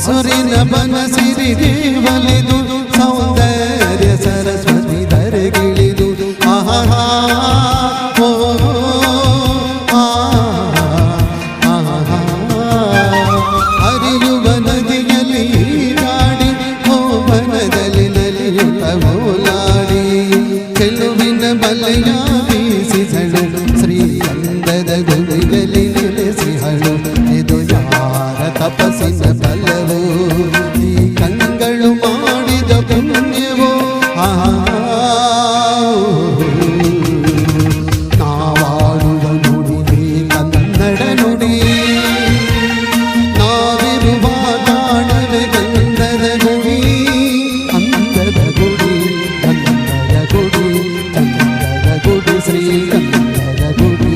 ಹಸುರಿನ ಬನಸಿರಿ ದೇವಲಿದು ಸೌಂದರ್ಯ ಸರಸ್ವತಿ ಧರೆಗಿಳಿದು ಆಹಾ ಓ ಹರಿಯುವ ನದಿಯಲ್ಲಿ ಗಾಡಿ ಓಬನದಲ್ಲಿ ನಲಿಯುತ್ತ ಓಲಾಡಿ ಚೆಲುವಿನ ಬಲೆಯ ಬೀಸಿಸಳು ಶ್ರೀಗಂಧದ ಗುಡಿಯಲ್ಲಿ ನೆಲೆಸಿಹಳು ಇದು ಯಾರ ತಪಸ್ಸಿನ ಫಲವೋ ಈ ಕಂಗಳು ಮಾಡಿದ ಪುಣ್ಯವೋ ನಾವಾಡುವ ನುಡಿ ಕನ್ನಡ ನುಡಿ ನಾವಿರುವ ತಾಣವೇ ಗಂಧದ ಗುಡಿ ಅಂದದ ಗುಡಿ ಗಂಧದ ಗುಡಿ ಚಂದದ ಗುಡಿ ಶ್ರೀಗಂಧದ ಗುಡಿ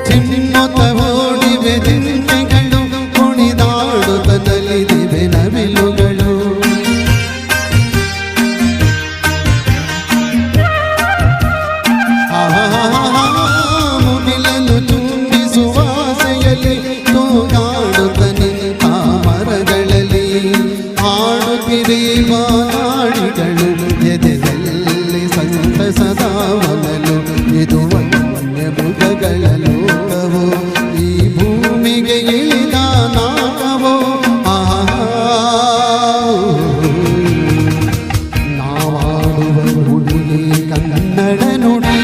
ಚಿಮ್ಮೊತ್ತ ಓಡಿವೆ ಜಿಂಕೆಗಳು ಕುಣಿದಾಡುತ್ತ ನಲಿದಿವೆ ನವಿಲುಗಳು ಮುಗಿಲನ್ನು ತುಂಬಿಸುವ ಆಸೆಯಲ್ಲಿ ತೂಗಾಡುತ್ತ ನಿಂತ ಮರಗಳಲ್ಲಿ ಆಡುತ್ತಿರೆ ಮಾನಾಡಿಗಳು ಎದೆಯಲ್ಲಿ ಸಂತಸದ ಮನಲು ಇದು ವನ್ಯ ಮೃಗಗಳ ಲೋಕವೋ ಈ ಭೂಮಿಗೆ ಇಳಿದ ನಾಗವೋ ನಾವಾಡುವ ನುಡಿ ಕನ್ನಡ ನುಡಿ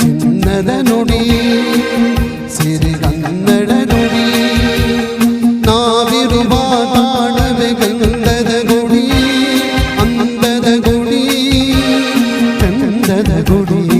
ಚಿನ್ನದ ನುಡಿ ಸಿರಿಗನ್ನಡ ನುಡಿ ನಾವಿರುವ ತಾಣವೇ ಗಂಧದ ಗುಡಿ ಅಂದದ ಗುಡಿ ಚಂದದ ಗುಡಿ